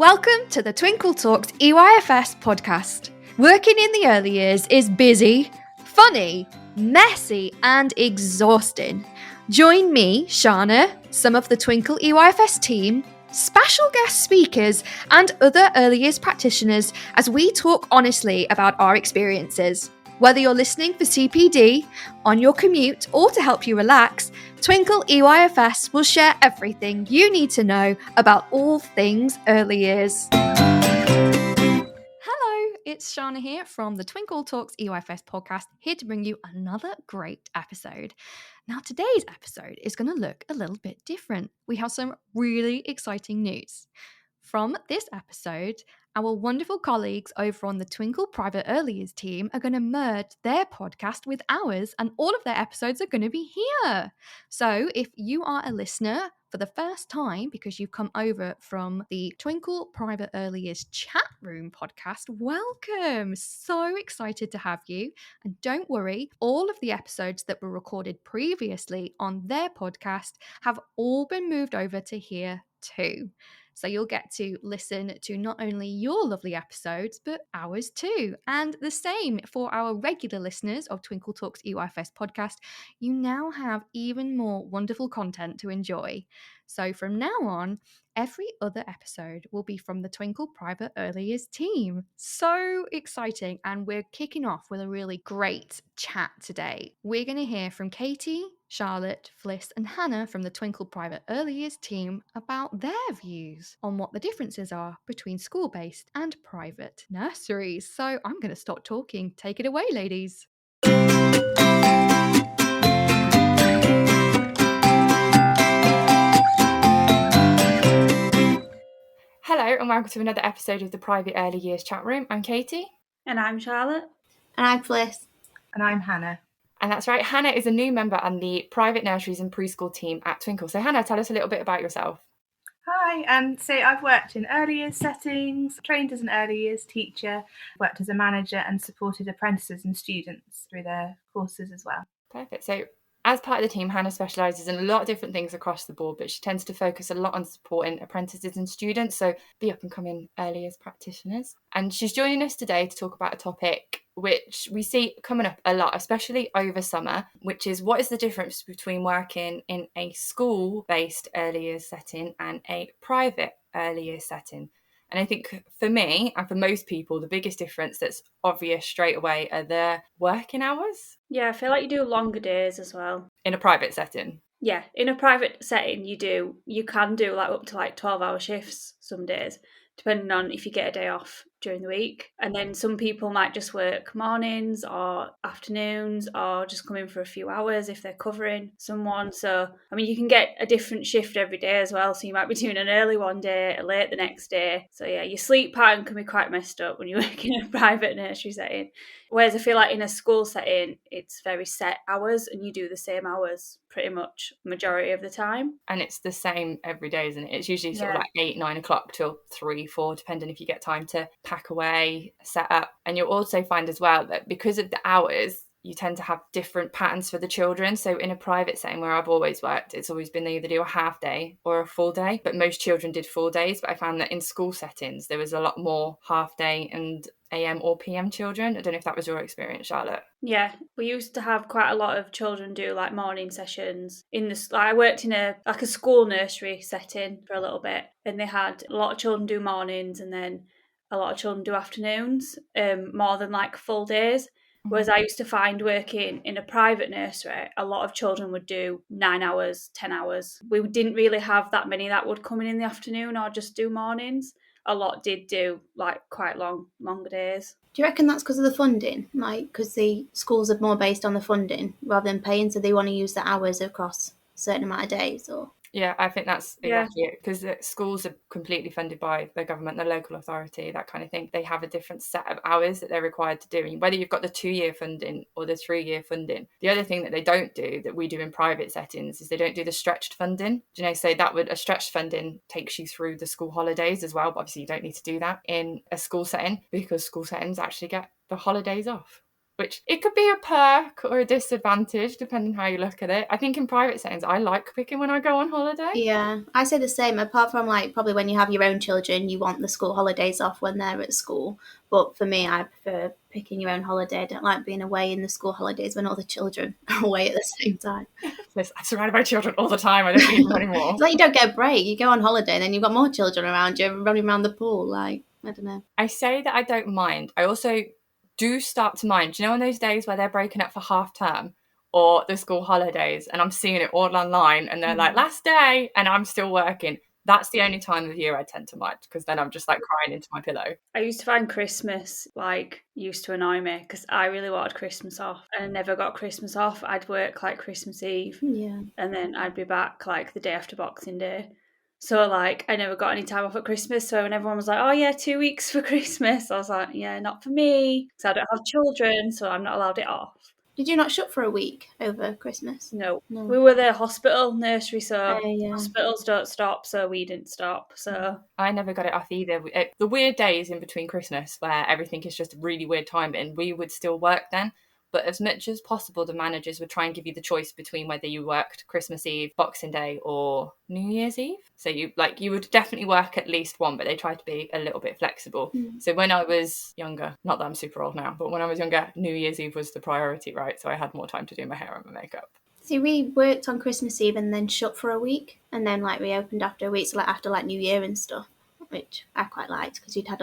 Welcome to the Twinkl Talks EYFS podcast. Working in the early years is busy, funny, messy, and exhausting. Join me, Shana, some of the Twinkl EYFS team, special guest speakers, and other early years practitioners as we talk honestly about our experiences. Whether you're listening for CPD, on your commute, or to help you relax, Twinkl EYFS will share everything you need to know about all things early years. Hello, it's Shana here from the Twinkl Talks EYFS podcast, here to bring you another great episode. Now, today's episode is going to look a little bit different. We have some really exciting news. From this episode, our wonderful colleagues over on the Twinkl Private Early Years team are going to merge their podcast with ours, and all of their episodes are going to be here. So if you are a listener for the first time because you've come over from the Twinkl Private Early Years chat room podcast, welcome. So excited to have you. And don't worry, all of the episodes that were recorded previously on their podcast have all been moved over to here too. So you'll get to listen to not only your lovely episodes, but ours too. And the same for our regular listeners of Twinkl Talks EYFS podcast. You now have even more wonderful content to enjoy. So from now on, every other episode will be from the Twinkl Private Early Years team. So exciting. And we're kicking off with a really great chat today. We're going to hear from Katie, Charlotte, Fliss and Hannah from the Twinkl Private Early Years team about their views on what the differences are between school-based and private nurseries. So I'm going to stop talking. Take it away, ladies. Hello and welcome to another episode of the Private Early Years chat room. I'm Katie. And I'm Charlotte. And I'm Fliss. And I'm Hannah. And that's right, Hannah is a new member on the private nurseries and preschool team at Twinkl. So Hannah, tell us a little bit about yourself. Hi, so I've worked in early years settings, trained as an early years teacher, worked as a manager and supported apprentices and students through their courses as well. Perfect. So as part of the team, Hannah specialises in a lot of different things across the board, but she tends to focus a lot on supporting apprentices and students, so the up-and-coming early years practitioners. And she's joining us today to talk about a topic which we see coming up a lot, especially over summer, which is what is the difference between working in a school-based early years setting and a private early years setting. And I think for me and for most people, the biggest difference that's obvious straight away are the working hours. Yeah, I feel like you do longer days as well. In a private setting. Yeah, in a private setting, you can do like up to like 12-hour shifts some days, depending on if you get a day off during the week. And then some people might just work mornings or afternoons or just come in for a few hours if they're covering someone. So, I mean, you can get a different shift every day as well. So you might be doing an early one day, a late the next day. So yeah, your sleep pattern can be quite messed up when you work in a private nursery setting. Whereas I feel like in a school setting, it's very set hours and you do the same hours pretty much majority of the time. And it's the same every day, isn't it? It's usually sort of like 8, 9 o'clock till 3, 4, depending if you get time to pack away, set up. And you'll also find as well that because of the hours, you tend to have different patterns for the children. So in a private setting where I've always worked, it's always been they either do a half day or a full day, but most children did full days. But I found that in school settings, there was a lot more half day and AM or PM children. I don't know if that was your experience, Charlotte. Yeah, we used to have quite a lot of children do like morning sessions. I worked in a school nursery setting for a little bit, and they had a lot of children do mornings and then a lot of children do afternoons, more than like full days. Whereas I used to find working in a private nursery, a lot of children would do 9 hours, 10 hours. We didn't really have that many that would come in the afternoon or just do mornings. A lot did do like quite longer days. Do you reckon that's because of the funding? Like, because the schools are more based on the funding rather than paying, so they want to use the hours across a certain amount of days? Or Yeah, I think that's exactly it, because the schools are completely funded by the government, the local authority, that kind of thing. They have a different set of hours that they're required to do. And whether you've got the 2-year funding or the 3-year funding, the other thing that they don't do that we do in private settings is they don't do the stretched funding. So a stretched funding takes you through the school holidays as well. But obviously you don't need to do that in a school setting because school settings actually get the holidays off. which it could be a perk or a disadvantage depending how you look at it. I think in private settings, I like picking when I go on holiday. Yeah, I say the same. Apart from like probably when you have your own children, you want the school holidays off when they're at school. But for me, I prefer picking your own holiday. I don't like being away in the school holidays when all the children are away at the same time. I'm surrounded by children all the time. I don't need them anymore. It's like you don't get a break. You go on holiday and then you've got more children around you running around the pool. Like, I don't know. I say that I don't mind. I also do start to mind. Do you know on those days where they're breaking up for half term or the school holidays and I'm seeing it all online and they're like, last day, and I'm still working? That's the only time of the year I tend to mind, because then I'm just like crying into my pillow. I used to find Christmas like used to annoy me because I really wanted Christmas off and I never got Christmas off. I'd work like Christmas Eve and then I'd be back like the day after Boxing Day. So like I never got any time off at Christmas. So when everyone was like, oh yeah, 2 weeks for Christmas, I was like, yeah, not for me, because I don't have children, so I'm not allowed it off. Did you not shop for a week over Christmas? No. We were the hospital nursery, so yeah. hospitals don't stop, so we didn't stop. So I never got it off either. The weird days in between Christmas where everything is just a really weird time, and we would still work then. But as much as possible, the managers would try and give you the choice between whether you worked Christmas Eve, Boxing Day, or New Year's Eve. So you would definitely work at least one, but they tried to be a little bit flexible. So when I was younger, not that I'm super old now, but when I was younger, New Year's Eve was the priority, right? So I had more time to do my hair and my makeup. See, we worked on Christmas Eve and then shut for a week, and then like reopened after a week, so like after like New Year and stuff, which I quite liked because you'd have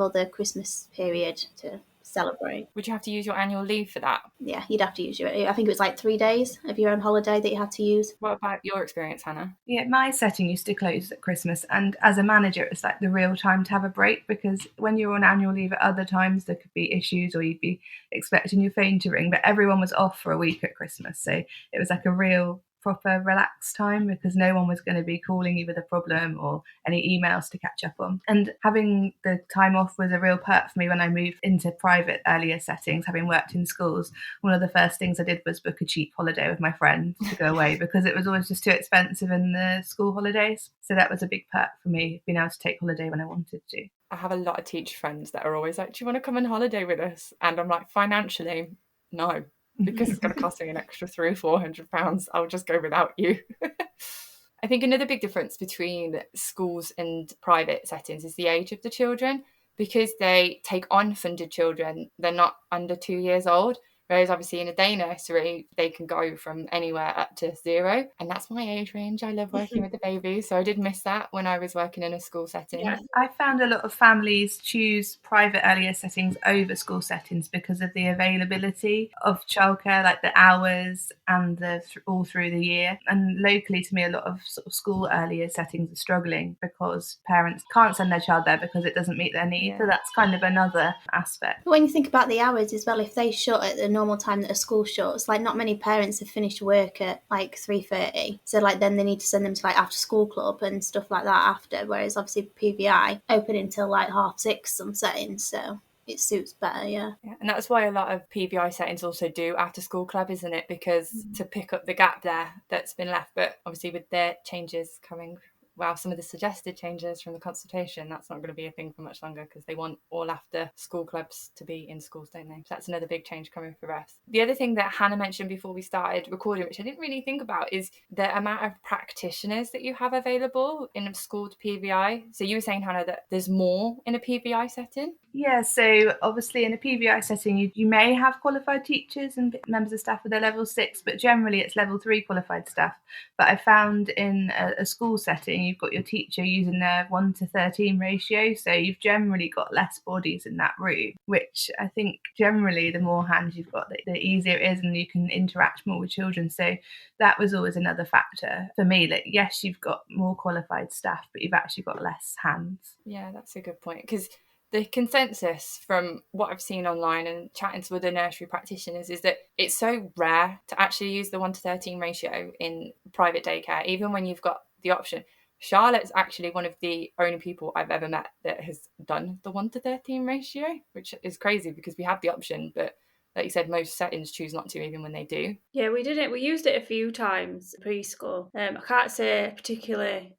all the Christmas period to celebrate. Would you have to use your annual leave for that? Yeah, you'd have to use I think it was like 3 days of your own holiday that you had to use. What about your experience, Hannah? Yeah, my setting used to close at Christmas, and as a manager it's like the real time to have a break, because when you're on annual leave at other times there could be issues or you'd be expecting your phone to ring, but everyone was off for a week at Christmas, so it was like a real proper relaxed time because no one was going to be calling you with a problem or any emails to catch up on. And having the time off was a real perk for me when I moved into private earlier settings. Having worked in schools, one of the first things I did was book a cheap holiday with my friends to go away because it was always just too expensive in the school holidays. So that was a big perk for me, being able to take holiday when I wanted to. I have a lot of teacher friends that are always like, do you want to come on holiday with us? And I'm like, financially, no. Because it's going to cost me an extra £300-400. I'll just go without you. I think another big difference between schools and private settings is the age of the children. Because they take on funded children, they're not under 2 years old. Whereas obviously in a day nursery, they can go from anywhere up to 0. And that's my age range. I love working with the babies. So I did miss that when I was working in a school setting. Yeah, I found a lot of families choose private earlier settings over school settings because of the availability of childcare, like the hours and all through the year. And locally to me, a lot of sort of school earlier settings are struggling because parents can't send their child there because it doesn't meet their needs. Yeah. So that's kind of another aspect. But when you think about the hours as well, if they shut at the normal time that a school shuts, like not many parents have finished work at like 3:30, so like then they need to send them to like after school club and stuff like that after, whereas obviously PVI open until like 6:30 some settings, so it suits better. Yeah, and that's why a lot of PVI settings also do after school club, isn't it? Because to pick up the gap there that's been left. But obviously with their changes coming, some of the suggested changes from the consultation, that's not going to be a thing for much longer because they want all after school clubs to be in schools, don't they? So that's another big change coming for us. The other thing that Hannah mentioned before we started recording, which I didn't really think about, is the amount of practitioners that you have available in a school to PVI. So you were saying, Hannah, that there's more in a PVI setting? Yeah, so obviously in a PVI setting, you may have qualified teachers and members of staff with their level 6, but generally it's level 3 qualified staff. But I found in a school setting, you've got your teacher using their 1:13 ratio, so you've generally got less bodies in that room, which I think generally the more hands you've got, the easier it is and you can interact more with children. So that was always another factor for me, that yes, you've got more qualified staff, but you've actually got less hands. Yeah, that's a good point, because the consensus from what I've seen online and chatting to other nursery practitioners is that it's so rare to actually use the 1:13 ratio in private daycare, even when you've got the option. Charlotte's actually one of the only people I've ever met that has done the 1:13 ratio, which is crazy because we have the option, but like you said, most settings choose not to, even when they do. Yeah, we did it. We used it a few times preschool. I can't say I particularly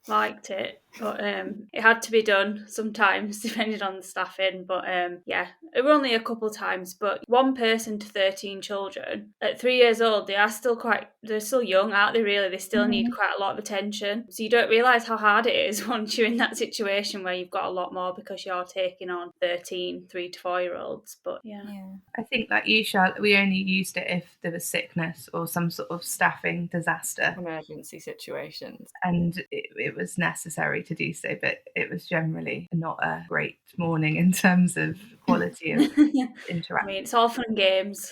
liked it. But it had to be done sometimes, depending on the staffing. But yeah, it were only a couple of times. But 1 person to 13 children at 3 years old, they're still young, aren't they? Really, they still need quite a lot of attention. So you don't realise how hard it is once you're in that situation where you've got a lot more because you're taking on 13 3 to 4 year olds. But yeah. I think like you, Charlotte, we only used it if there was sickness or some sort of staffing disaster, emergency situations, and it was necessary to do so, but it was generally not a great morning in terms of quality of interaction. I mean, it's all fun and games.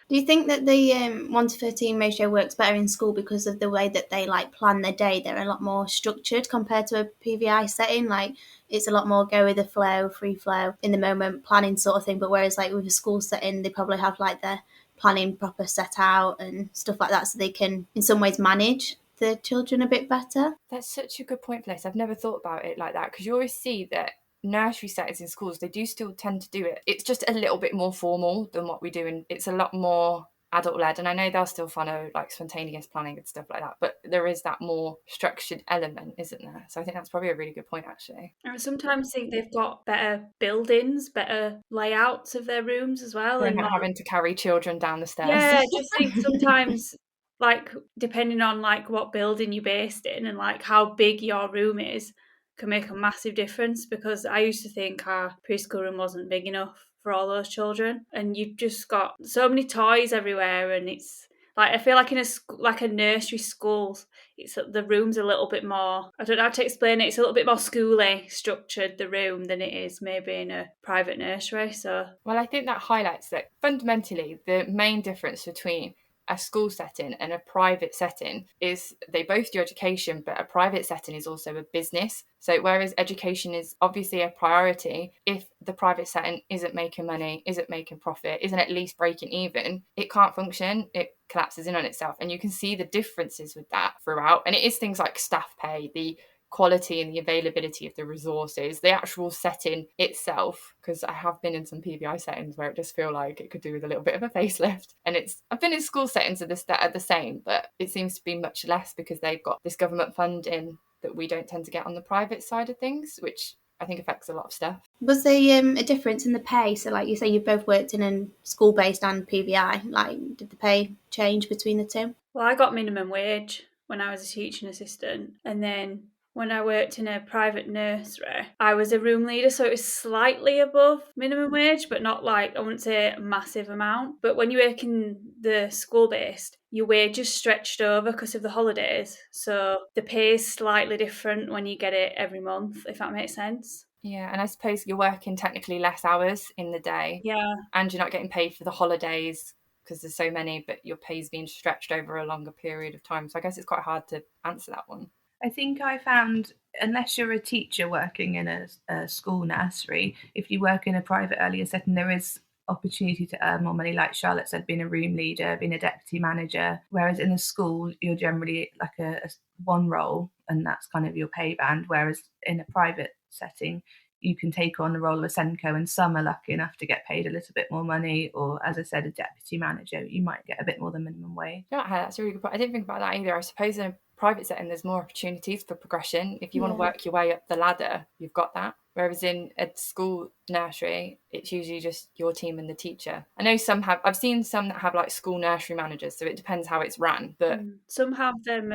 Do you think that the 1 to 13 ratio works better in school because of the way that they like plan their day? They're a lot more structured compared to a PVI setting. Like it's a lot more go with the flow, free flow, in the moment planning sort of thing. But whereas like with a school setting, they probably have like their planning proper set out and stuff like that, so they can in some ways manage the children a bit better. That's such a good point, Fliss. I've never thought about it like that, because you always see that nursery settings in schools, they do still tend to do it. It's just a little bit more formal than what we do, and it's a lot more adult-led. And I know they'll still follow like spontaneous planning and stuff like that, but there is that more structured element, isn't there? So I think that's probably a really good point, actually. I sometimes think they've got better buildings, better layouts of their rooms as well. They're and not having to carry children down the stairs. Yeah, I just think sometimes, like, depending on like what building you're based in and like how big your room is, can make a massive difference. Because I used to think our preschool room wasn't big enough for all those children, and you've just got so many toys everywhere, and it's like I feel like in a nursery school, it's the room's a little bit more, I don't know how to explain it, it's a little bit more schooly structured, the room, than it is maybe in a private nursery. So well, I think that highlights that fundamentally the main difference between a school setting and a private setting is they both do education, but a private setting is also a business. So whereas education is obviously a priority, if the private setting isn't making money, isn't making profit, isn't at least breaking even, it can't function. It collapses in on itself. And you can see the differences with that throughout. And it is things like staff pay, the quality and the availability of the resources, the actual setting itself, because I have been in some PVI settings where it just feel like it could do with a little bit of a facelift. And I've been in school settings that are the same, but it seems to be much less because they've got this government funding that we don't tend to get on the private side of things, which I think affects a lot of stuff. Was there a difference in the pay? So like you say, you both worked in a school-based and PVI. Like did the pay change between the two? Well, I got minimum wage when I was a teaching assistant, and then when I worked in a private nursery, I was a room leader, so it was slightly above minimum wage, but not like, I wouldn't say a massive amount. But when you work in the school-based, your wage is stretched over because of the holidays. So the pay is slightly different when you get it every month, if that makes sense. Yeah, and I suppose you're working technically less hours in the day. Yeah. And you're not getting paid for the holidays because there's so many, but your pay's being stretched over a longer period of time. So I guess it's quite hard to answer that one. I think I found, unless you're a teacher working in a school nursery, if you work in a private earlier setting, there is opportunity to earn more money. Like Charlotte said, being a room leader, being a deputy manager, whereas in a school, you're generally like a one role, and that's kind of your pay band. Whereas in a private setting, you can take on the role of a Senko, and some are lucky enough to get paid a little bit more money, or as I said, a deputy manager, you might get a bit more than minimum wage. Yeah, that's a really good point. I didn't think about that either. I suppose in a private setting, there's more opportunities for progression. If you want to work your way up the ladder, you've got that. Whereas in a school nursery, it's usually just your team and the teacher. I know I've seen some that have like school nursery managers, so it depends how it's ran. But some have them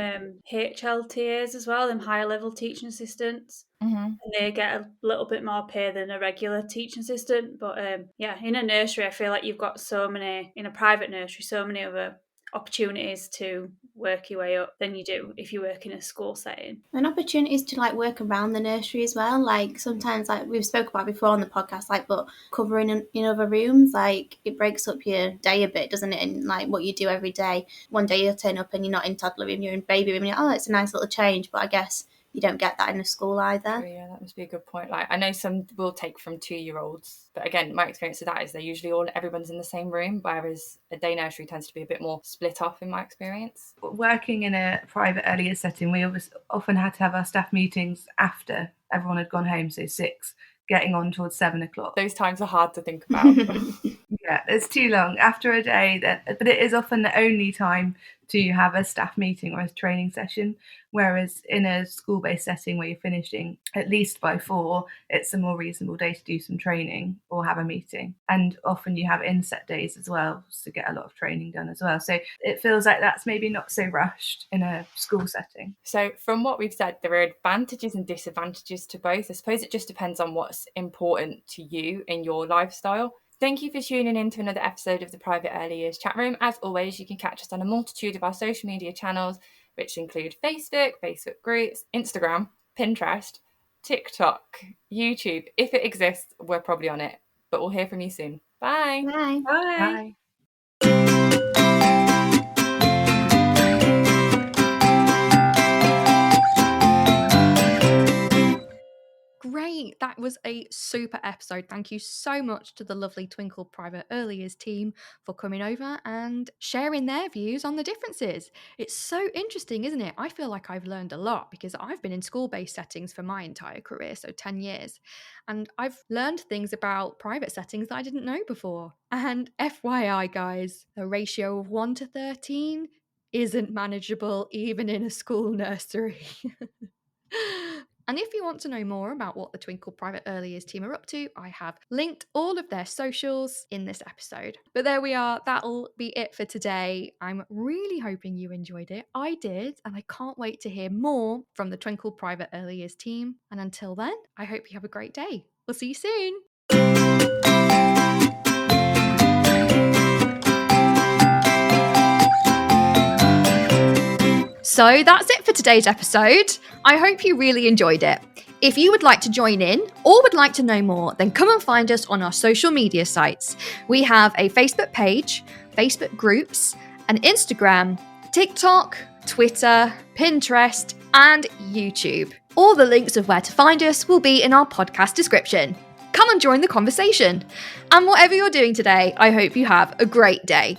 HLTAs as well, them higher level teaching assistants. And they get a little bit more pay than a regular teaching assistant. But in a nursery, I feel like you've got in a private nursery, so many other opportunities to work your way up than you do if you work in a school setting. And opportunities to like work around the nursery as well. Like sometimes, like we've spoke about before on the podcast, like but covering in other rooms, like it breaks up your day a bit, doesn't it? And like what you do every day. One day you'll turn up and you're not in toddler room, you're in baby room, and you're, it's a nice little change. But I guess you don't get that in a school either. Yeah, that must be a good point. Like I know some will take from 2-year-olds, but again, my experience of that is they're usually everyone's in the same room, whereas a day nursery tends to be a bit more split off in my experience. Working in a private earlier setting, we often had to have our staff meetings after everyone had gone home, so 6, getting on towards 7 o'clock. Those times are hard to think about. Yeah, it's too long after a day. But it is often the only time to have a staff meeting or a training session. Whereas in a school-based setting where you're finishing at least by 4, it's a more reasonable day to do some training or have a meeting. And often you have inset days as well to get a lot of training done as well. So it feels like that's maybe not so rushed in a school setting. So from what we've said, there are advantages and disadvantages to both. I suppose it just depends on what's important to you in your lifestyle. Thank you for tuning in to another episode of the Private Early Years chat room. As always, you can catch us on a multitude of our social media channels, which include Facebook groups, Instagram, Pinterest, TikTok, YouTube. If it exists, we're probably on it. But we'll hear from you soon. Bye. Bye. Bye. Great. That was a super episode. Thank you so much to the lovely Twinkl Private Early Years team for coming over and sharing their views on the differences. It's so interesting, isn't it? I feel like I've learned a lot because I've been in school-based settings for my entire career, so 10 years. And I've learned things about private settings that I didn't know before. And FYI, guys, a ratio of 1 to 13 isn't manageable even in a school nursery. And if you want to know more about what the Twinkl Private Early Years team are up to, I have linked all of their socials in this episode. But there we are. That'll be it for today. I'm really hoping you enjoyed it. I did, and I can't wait to hear more from the Twinkl Private Early Years team. And until then, I hope you have a great day. We'll see you soon. So that's it for today's episode. I hope you really enjoyed it. If you would like to join in or would like to know more, then come and find us on our social media sites. We have a Facebook page, Facebook groups, an Instagram, TikTok, Twitter, Pinterest, and YouTube. All the links of where to find us will be in our podcast description. Come and join the conversation. And whatever you're doing today, I hope you have a great day.